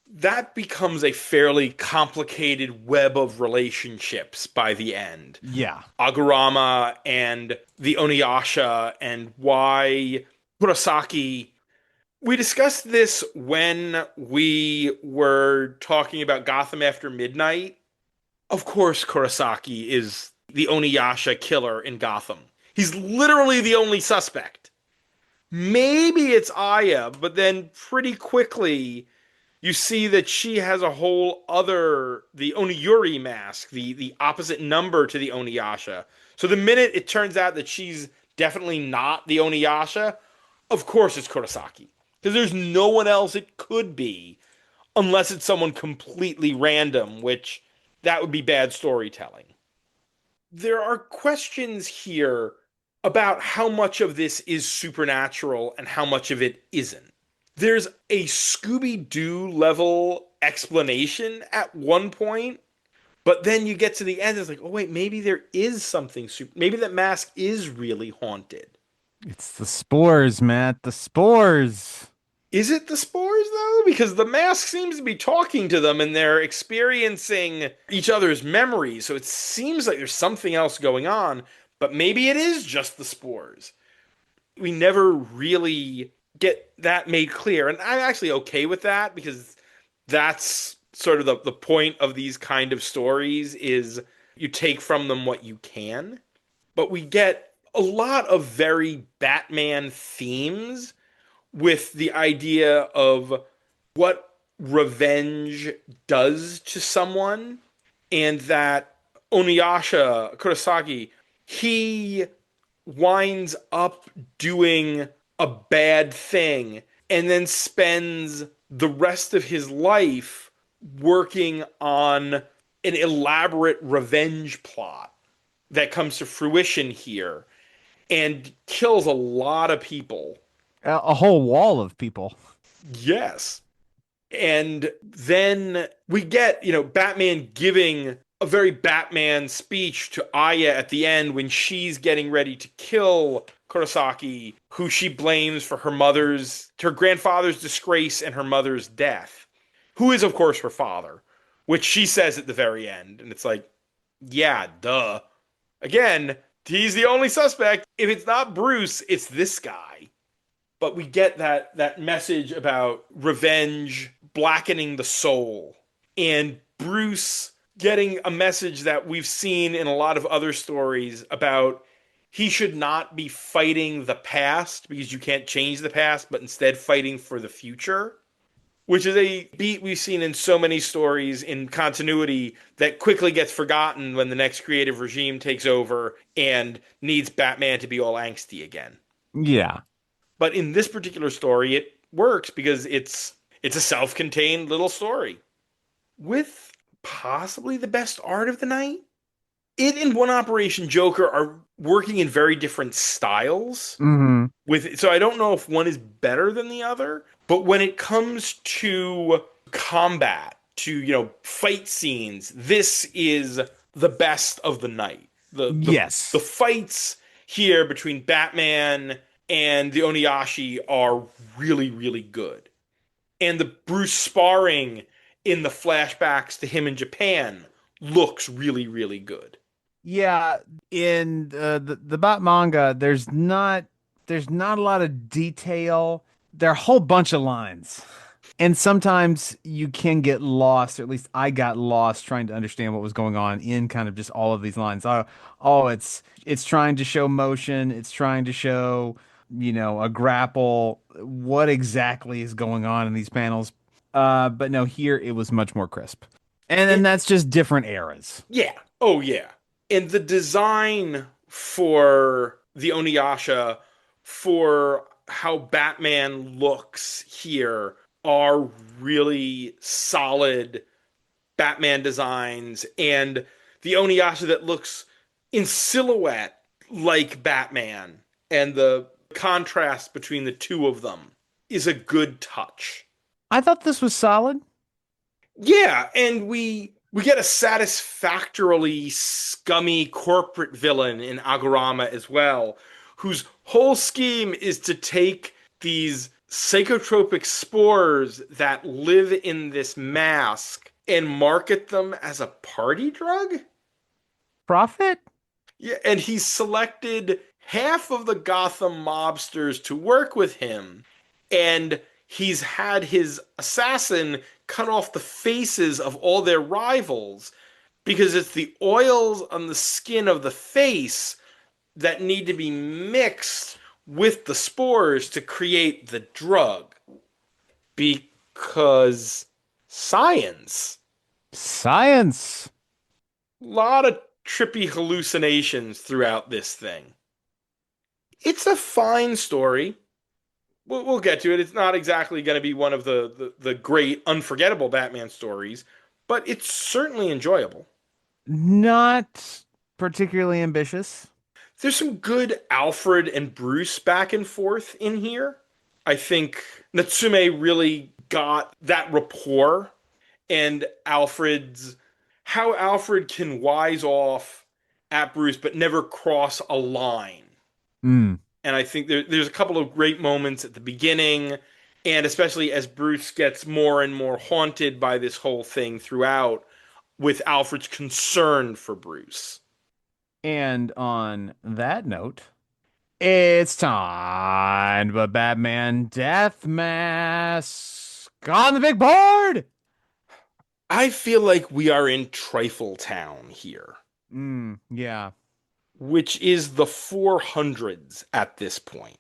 That becomes a fairly complicated web of relationships by the end. Yeah. Agurama and the Oniyasha and why Kurosaki. We discussed this when we were talking about Gotham After Midnight. Of course, Kurosaki is the Oniyasha killer in Gotham. He's literally the only suspect. Maybe it's Aya, but then pretty quickly you see that she has a whole other, the Oniyuri mask, the opposite number to the Oniyasha. So the minute it turns out that she's definitely not the Oniyasha, of course it's Kurosaki. Because there's no one else it could be unless it's someone completely random, which that would be bad storytelling. There are questions here about how much of this is supernatural and how much of it isn't. There's a Scooby Doo level explanation at one point, but then you get to the end, it's like, oh, wait, maybe there is something maybe that mask is really haunted. It's the spores, Matt. The spores. Is it the spores, though? Because the mask seems to be talking to them and they're experiencing each other's memories. So it seems like there's something else going on, but maybe it is just the spores. We never really get that made clear. And I'm actually okay with that because that's sort of the point of these kind of stories is you take from them what you can. But we get a lot of very Batman themes with the idea of what revenge does to someone, and that Oniyasha Kurosaki, he winds up doing a bad thing and then spends the rest of his life working on an elaborate revenge plot that comes to fruition here and kills a lot of people. A whole wall of people. Yes. And then we get, Batman giving a very Batman speech to Aya at the end when she's getting ready to kill Kurosaki, who she blames for her grandfather's disgrace and her mother's death, who is, of course, her father, which she says at the very end. And it's like, yeah, duh. Again, he's the only suspect. If it's not Bruce, it's this guy. But we get that message about revenge blackening the soul, and Bruce getting a message that we've seen in a lot of other stories about he should not be fighting the past because you can't change the past, but instead fighting for the future, which is a beat we've seen in so many stories in continuity that quickly gets forgotten when the next creative regime takes over and needs Batman to be all angsty again. Yeah. But in this particular story, it works because it's a self-contained little story with possibly the best art of the night. It and One Operation Joker are working in very different styles. Hmm. So I don't know if one is better than the other, but when it comes to combat, to fight scenes, this is the best of the night. Yes. The fights here between Batman and the Oniyashi are really, really good. And the Bruce sparring in the flashbacks to him in Japan looks really, really good. Yeah, in the Batmanga, there's not a lot of detail. There are a whole bunch of lines. And sometimes you can get lost, or at least I got lost trying to understand what was going on in kind of just all of these lines. It's trying to show motion, it's trying to show, a grapple. What exactly is going on in these panels? But no, here it was much more crisp. And then It, that's just different eras. yeah. Oh, yeah. And the design for the Oniyasha, for how Batman looks here, are really solid Batman designs. And the Oniyasha that looks in silhouette like Batman, and the contrast between the two of them is a good touch. I thought this was solid. Yeah, and we get a satisfactorily scummy corporate villain in Agorama as well, whose whole scheme is to take these psychotropic spores that live in this mask and market them as a party drug. Profit? Yeah, and he's selected half of the Gotham mobsters to work with him, and he's had his assassin cut off the faces of all their rivals because it's the oils on the skin of the face that need to be mixed with the spores to create the drug. Because science. Science. A lot of trippy hallucinations throughout this thing. It's a fine story. We'll get to it. It's not exactly going to be one of the great, unforgettable Batman stories, but it's certainly enjoyable. Not particularly ambitious. There's some good Alfred and Bruce back and forth in here. I think Natsume really got that rapport, and Alfred's how Alfred can wise off at Bruce but never cross a line. Mm. And I think there's a couple of great moments at the beginning, and especially as Bruce gets more and more haunted by this whole thing throughout, with Alfred's concern for Bruce. And on that note, it's time for Batman Death Mask on the big board. I feel like we are in Trifle Town here, Yeah. which is the 400s at this point.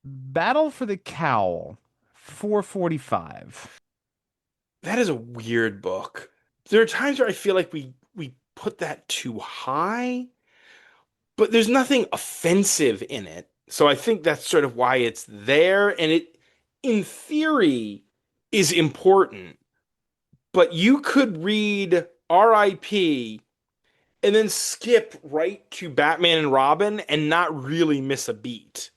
Battle for the Cowl, 445. That is a weird book. There are times where I feel like we put that too high, but there's nothing offensive in it. So I think that's sort of why it's there, and it in theory is important. But you could read RIP and then skip right to Batman and Robin and not really miss a beat.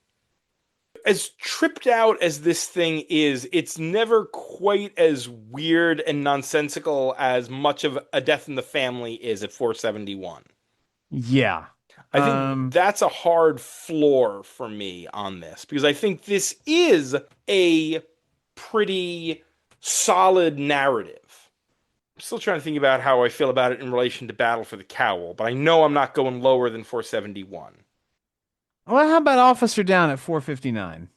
As tripped out as this thing is, it's never quite as weird and nonsensical as much of A Death in the Family is at 471. Yeah. I think that's a hard floor for me on this because I think this is a pretty solid narrative. I'm still trying to think about how I feel about it in relation to Battle for the Cowl, but I know I'm not going lower than 471. Well, how about Officer Down at 459?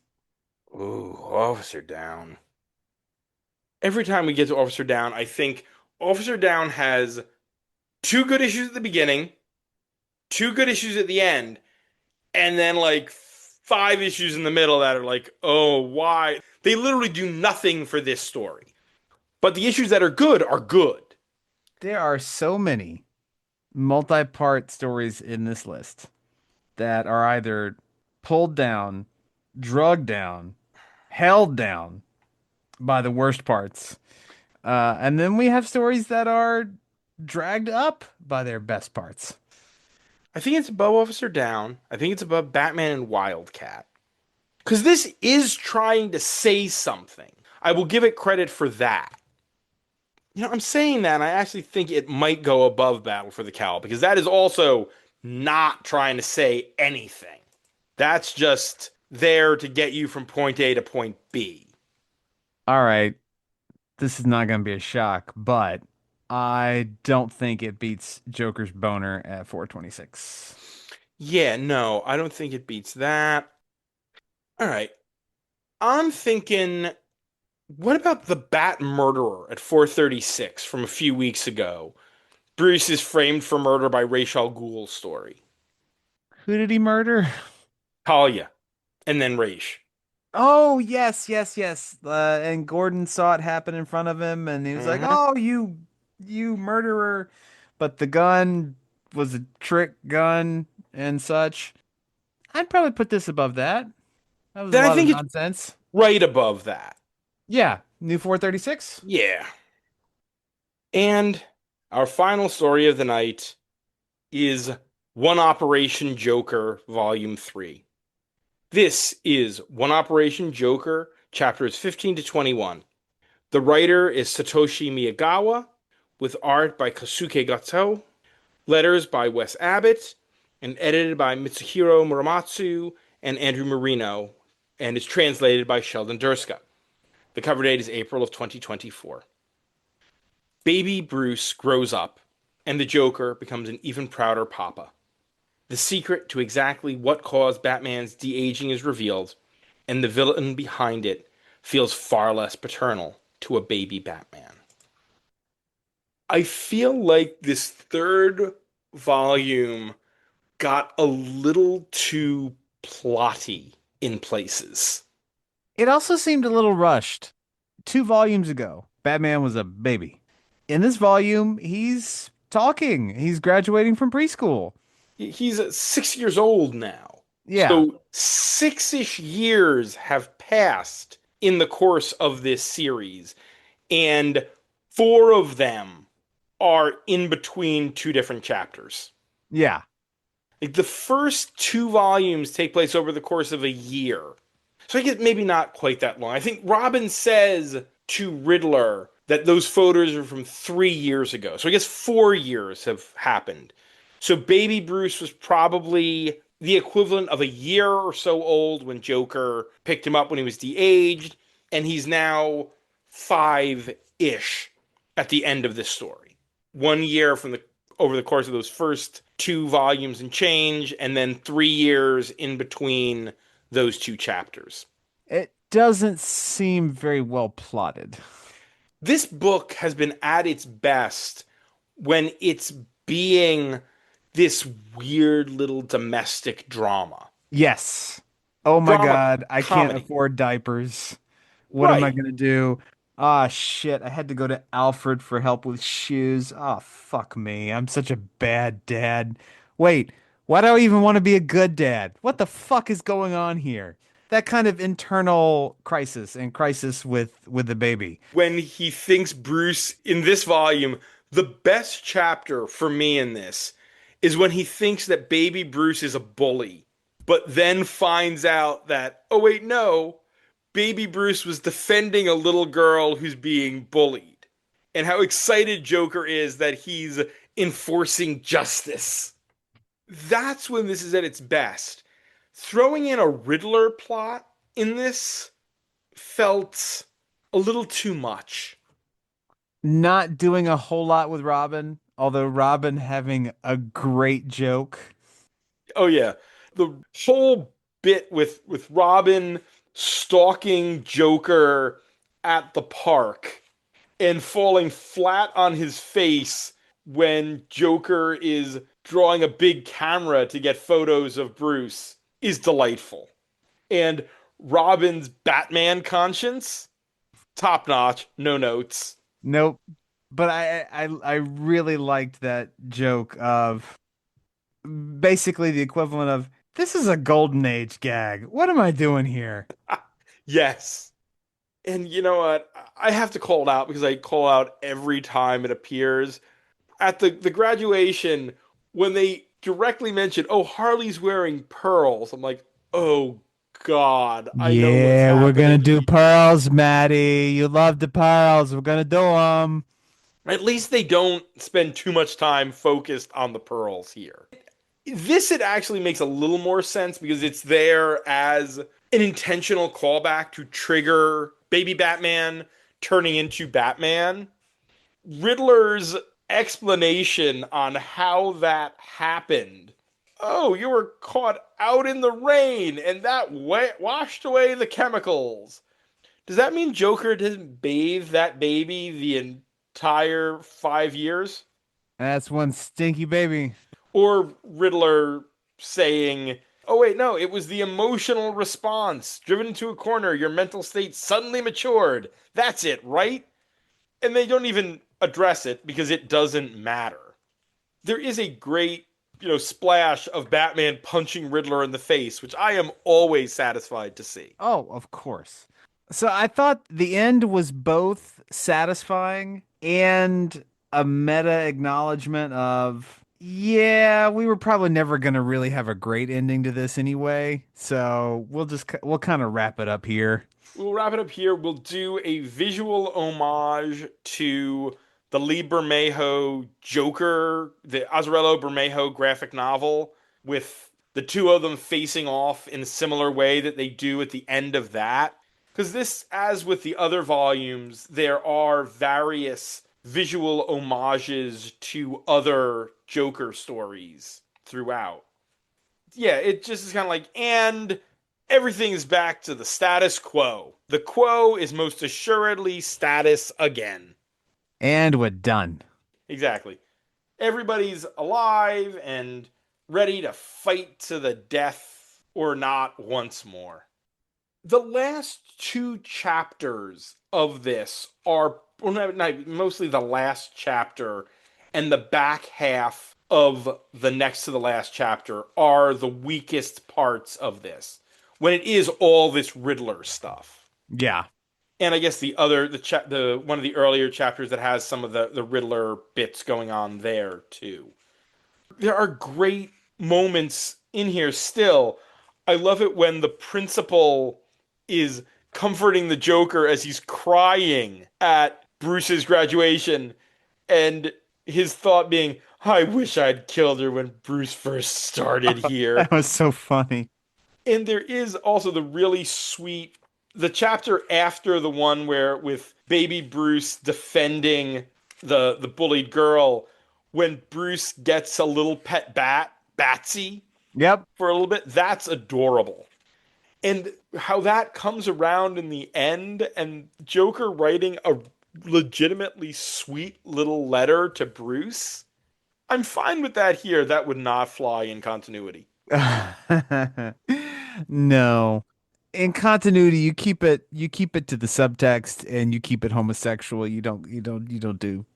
Ooh, Officer Down. Every time we get to Officer Down, I think Officer Down has two good issues at the beginning, two good issues at the end, and then like five issues in the middle that are like, oh, why? They literally do nothing for this story. But the issues that are good are good. There are so many multi-part stories in this list that are either pulled down, drugged down, held down by the worst parts. And then we have stories that are dragged up by their best parts. I think it's above Officer Down. I think it's above Batman and Wildcat. Because this is trying to say something. I will give it credit for that. I'm saying that, and I actually think it might go above Battle for the Cowl, because that is also not trying to say anything. That's just there to get you from point A to point B. All right, this is not going to be a shock, but I don't think it beats Joker's boner at 426. Yeah, no, I don't think it beats that. All right. I'm thinking What about the Bat Murderer at 436 from a few weeks ago? Bruce is framed for murder by Ra's al Ghul story. Who did he murder? Talia, and then Ra's. Oh, yes, yes, yes. And Gordon saw it happen in front of him, and he was like, Hmm. "Oh, you murderer!" But the gun was a trick gun and such. I'd probably put this above that. That was a Then I lot of think it's nonsense. right above that. Yeah, new 436. Yeah. And our final story of the night is One Operation Joker, Volume 3. This is One Operation Joker, chapters 15 to 21. The writer is Satoshi Miyagawa, with art by Kosuke Gato, letters by Wes Abbott, and edited by Mitsuhiro Muramatsu and Andrew Marino, and is translated by Sheldon Durska. The cover date is April of 2024. Baby Bruce grows up, and the Joker becomes an even prouder papa. The secret to exactly what caused Batman's de-aging is revealed, and the villain behind it feels far less paternal to a baby Batman. I feel like this third volume got a little too plotty in places. It also seemed a little rushed. 2 volumes ago, Batman was a baby. In this volume, he's talking. He's graduating from preschool. He's 6 years old now. Yeah, So 6-ish years have passed in the course of this series, and four of them are in between two different chapters. yeah. Like the first two volumes take place over the course of a year. So I guess maybe not quite that long. I think Robin says to Riddler that those photos are from 3 years ago. So I guess 4 years have happened. So baby Bruce was probably the equivalent of a year or so old when Joker picked him up when he was de-aged, and he's now 5-ish at the end of this story. 1 year from the over the course of those first two volumes and change, and then 3 years in between those two chapters. It doesn't seem very well plotted. This book has been at its best when it's being this weird little domestic drama. Yes. Oh my Drama God, I can't comedy. afford diapers. What am I Right. gonna do? Ah, shit. I had to go to Alfred for help with shoes. Ah, fuck me. I'm such a bad dad. Wait, why do I even want to be a good dad? What the fuck is going on here? That kind of internal crisis and crisis with the baby. When he thinks Bruce in this volume, the best chapter for me in this is when he thinks that baby Bruce is a bully, but then finds out that, oh, wait, no, baby Bruce was defending a little girl who's being bullied. And how excited Joker is that he's enforcing justice. That's when this is at its best. Throwing in a Riddler plot in this felt a little too much. Not doing a whole lot with Robin, although Robin having a great joke. Oh yeah, the whole bit with Robin stalking Joker at the park and falling flat on his face when Joker is drawing a big camera to get photos of Bruce is delightful. And Robin's Batman conscience, top notch, no notes. Nope. But I really liked that joke of basically the equivalent of this is a golden age gag. What am I doing here? Yes. And you know what? I have to call it out because I call out every time it appears. At the graduation, when they directly mention, oh, Harley's wearing pearls, I'm like, oh God, I know what's Yeah, we're gonna happening do here. pearls, Maddie. You love the pearls. We're gonna do them. At least they don't spend too much time focused on the pearls here. This it actually makes a little more sense because it's there as an intentional callback to trigger baby Batman turning into Batman. Riddler's explanation on how that happened. Oh, you were caught out in the rain and that washed away the chemicals. Does that mean Joker didn't bathe that baby the entire 5 years? That's one stinky baby. Or Riddler saying, oh, wait, no, it was the emotional response. Driven into a corner, your mental state suddenly matured. That's it, right? And they don't even address it because it doesn't matter. There is a great, splash of Batman punching Riddler in the face, which I am always satisfied to see. Oh, of course. So I thought the end was both satisfying and a meta acknowledgement of, yeah, we were probably never going to really have a great ending to this anyway. So we'll kind of wrap it up here. We'll wrap it up here. We'll do a visual homage to the Lee Bermejo Joker, the Azzarello Bermejo graphic novel, with the two of them facing off in a similar way that they do at the end of that. Because this, as with the other volumes, there are various visual homages to other Joker stories throughout. Yeah, it just is kind of like, and everything is back to the status quo. The quo is most assuredly status again. And we're done. Exactly. Everybody's alive and ready to fight to the death or not once more. The last two chapters of this are, well, mostly the last chapter and the back half of the next to the last chapter are the weakest parts of this. When it is all this Riddler stuff. Yeah. And I guess the one of the earlier chapters that has some of the Riddler bits going on there too. There are great moments in here still. I love it when the principal is comforting the Joker as he's crying at Bruce's graduation, and his thought being, I wish I'd killed her when Bruce first started That here. was so funny. And there is also the chapter after the one where with baby Bruce defending the bullied girl, when Bruce gets a little pet bat, Batsy, Yep. for a little bit, that's adorable. And how that comes around in the end, and Joker writing a legitimately sweet little letter to Bruce. I'm fine with that here. That would not fly in continuity. No. In continuity, you keep it to the subtext and you keep it homosexual. You don't do,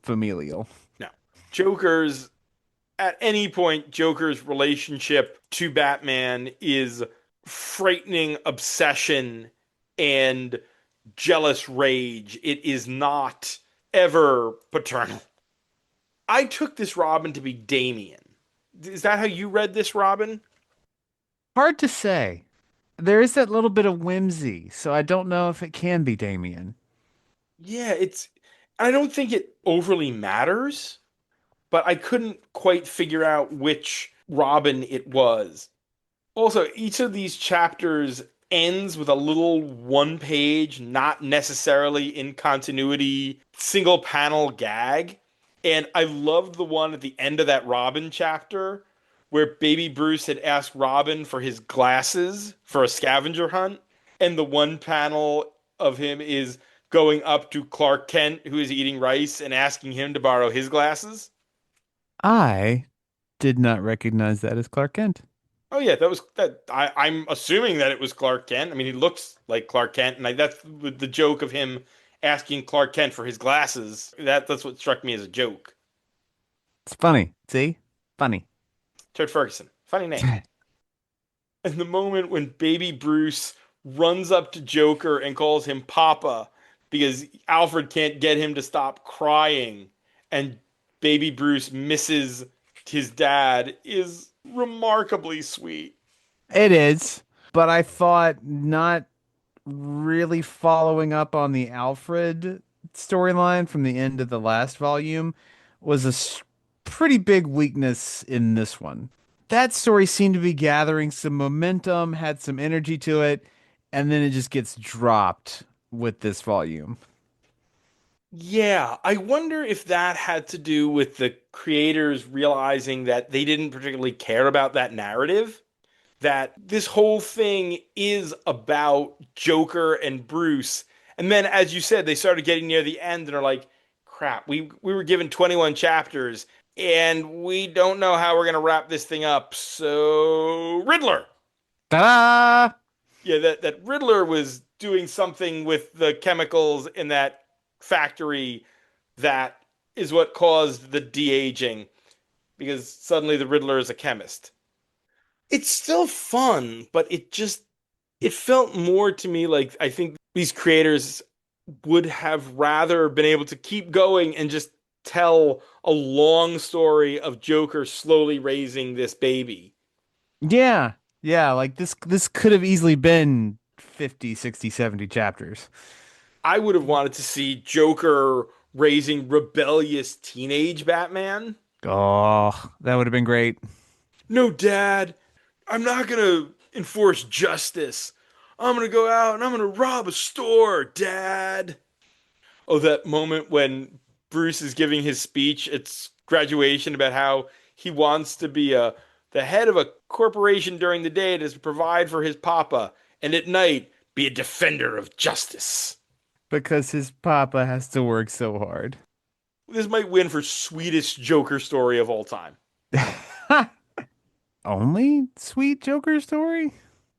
familial. No. Joker's at any point, Joker's relationship to Batman is frightening obsession and jealous rage. It is not ever paternal. I took this Robin to be Damien. Is that how you read this Robin? Hard to say. There is that little bit of whimsy, so I don't know if it can be Damien. Yeah, I don't think it overly matters, but I couldn't quite figure out which Robin it was. Also, each of these chapters ends with a little one page, not necessarily in continuity, single panel gag. And I loved the one at the end of that Robin chapter where baby Bruce had asked Robin for his glasses for a scavenger hunt. And the one panel of him is going up to Clark Kent, who is eating rice, and asking him to borrow his glasses. I did not recognize that as Clark Kent. Oh yeah, that was that. I'm assuming that it was Clark Kent. I mean, he looks like Clark Kent, and that's the joke of him asking Clark Kent for his glasses. That's what struck me as a joke. It's funny. See? Funny. Ted Ferguson, funny name. And the moment when baby Bruce runs up to Joker and calls him Papa because Alfred can't get him to stop crying, and baby Bruce misses his dad is remarkably sweet. It is, but I thought not really following up on the Alfred storyline from the end of the last volume was pretty big weakness in this one. That story seemed to be gathering some momentum, had some energy to it, and then it just gets dropped with this volume. Yeah, I wonder if that had to do with the creators realizing that they didn't particularly care about that narrative. that this whole thing is about Joker and Bruce. And then, as you said, they started getting near the end and are like, crap, we were given 21 chapters and we don't know how we're going to wrap this thing up. So, Riddler. Ta-da! Yeah, that Riddler was doing something with the chemicals in that factory that is what caused the de-aging because suddenly the Riddler is a chemist. It's still fun, but it felt more to me like I think these creators would have rather been able to keep going and just tell a long story of Joker slowly raising this baby. Yeah. Yeah, like this could have easily been 50, 60, 70 chapters. I would have wanted to see Joker raising rebellious teenage Batman. Oh, that would have been great. No, Dad, I'm not gonna enforce justice. I'm gonna go out and I'm gonna rob a store, Dad. Oh, that moment when Bruce is giving his speech at graduation about how he wants to be the head of a corporation during the day to provide for his papa, and at night be a defender of justice. Because his papa has to work so hard. This might win for sweetest Joker story of all time. Only sweet Joker story?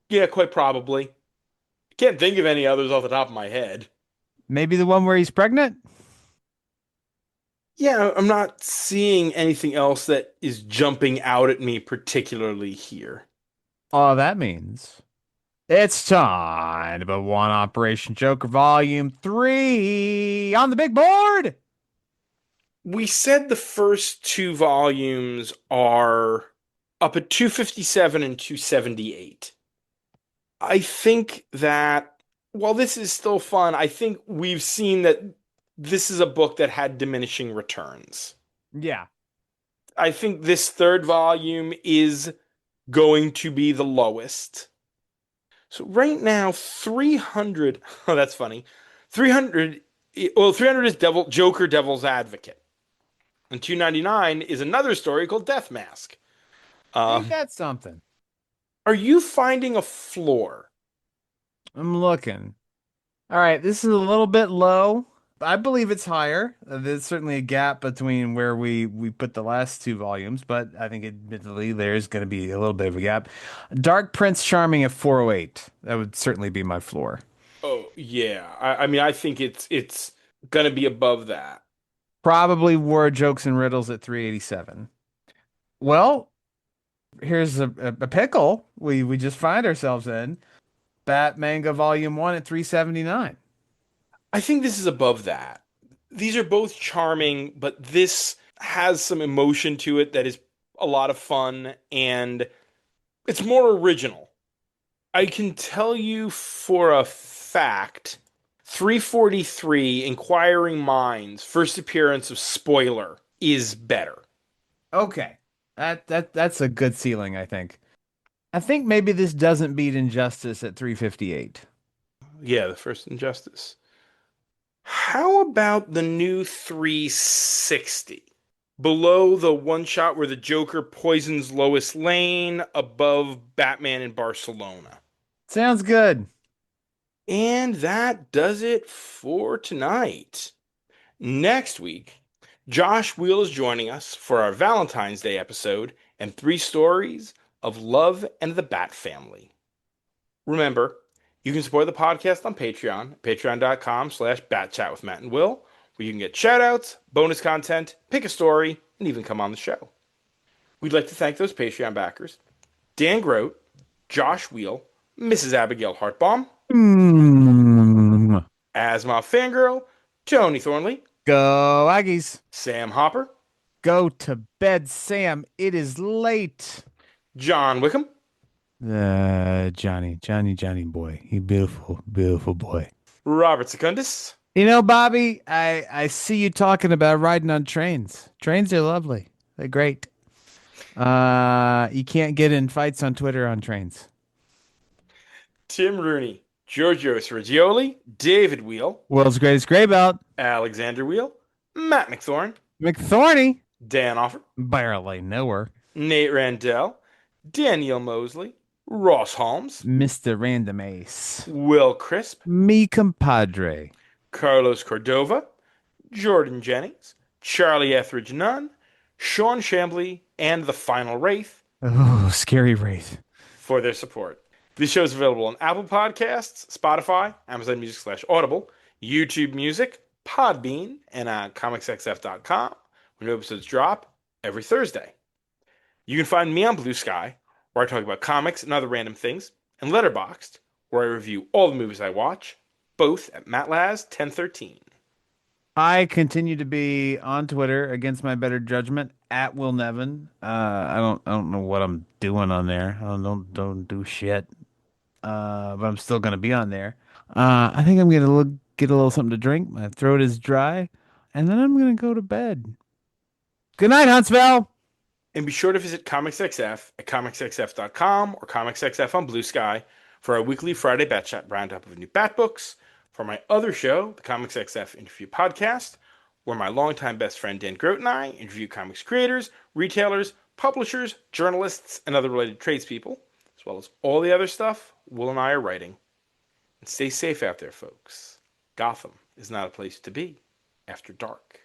Yeah, quite probably. Can't think of any others off the top of my head. Maybe the one where he's pregnant? Yeah, I'm not seeing anything else that is jumping out at me particularly here. All that means it's time to put one Operation Joker Volume 3 on the big board. We said the first two volumes are up at 257 and 278. I think that while this is still fun, I think we've seen that this is a book that had diminishing returns. Yeah. I think this third volume is going to be the lowest. So right now, 300. Oh, that's funny. 300. Well, 300 is Joker Devil's Advocate. And 299 is another story called Death Mask. Ain't that something? Are you finding a floor? I'm looking. All right, this is a little bit low. I believe it's higher. There's certainly a gap between where we put the last two volumes, but I think admittedly there's going to be a little bit of a gap. Dark Prince Charming at 408. That would certainly be my floor. Oh, yeah. I mean, I think it's gonna be above that. Probably War Jokes and Riddles at 387. Well, here's a pickle we just find ourselves in. Batmanga Volume 1 at 379. I think this is above that. These are both charming, but this has some emotion to it that is a lot of fun and it's more original. I can tell you for a fact 343 Inquiring Minds, first appearance of Spoiler, is better. Okay. That's a good ceiling, I think. I think maybe this doesn't beat Injustice at 358. Yeah, the first Injustice. How about the new 360? Below the one shot where the Joker poisons Lois Lane, above Batman in Barcelona. Sounds good. And that does it for tonight. Next week, Josh Wheel is joining us for our Valentine's Day episode and 3 stories of love and the Bat family. Remember, you can support the podcast on Patreon, patreon.com/batchat with Matt and Will, where you can get shoutouts, bonus content, pick a story, and even come on the show. We'd like to thank those Patreon backers: Dan Grote, Josh Wheel, Mrs. Abigail Hartbaum, Mm. Asma Fangirl, Tony Thornley, Go Aggies. Sam Hopper, Go to bed, Sam. It is late. John Wickham, Johnny boy. You beautiful, beautiful boy. Robert Secundus, You know, Bobby, I see you talking about riding on trains. Trains are lovely. They're great. You can't get in fights on Twitter on trains. Tim Rooney, Giorgio Sergioli, David Wheel, World's greatest gray belt. Alexander Wheel, Matt McThorne, McThorny. Dan Offer, Barely know her. Nate Randell, Danielle Mosley, Ross Holmes, Mr. Random Ace. Will Crisp, Me compadre. Carlos Cordova, Jordan Jennings, Charlie Etheridge Nunn, Sean Shambly, and The Final Wraith Oh, scary wraith. for their support. This show is available on Apple Podcasts, Spotify, Amazon Music / Audible, YouTube Music, Podbean, and on comicsxf.com, when new episodes drop every Thursday. You can find me on Blue Sky, where I talk about comics and other random things, and Letterboxd, where I review all the movies I watch, both at MattLaz1013. I continue to be on Twitter against my better judgment at Will Nevin. I don't know what I'm doing on there. I don't do shit. But I'm still gonna be on there. I think I'm gonna get a little something to drink. My throat is dry, and then I'm gonna go to bed. Good night, Huntsville. And be sure to visit ComicsXF at comicsxf.com or ComicsXF on Blue Sky for our weekly Friday Bat Chat roundup of new Bat books, for my other show, the ComicsXF Interview Podcast, where my longtime best friend Dan Grote and I interview comics creators, retailers, publishers, journalists, and other related tradespeople, as well as all the other stuff Will and I are writing. And stay safe out there, folks. Gotham is not a place to be after dark.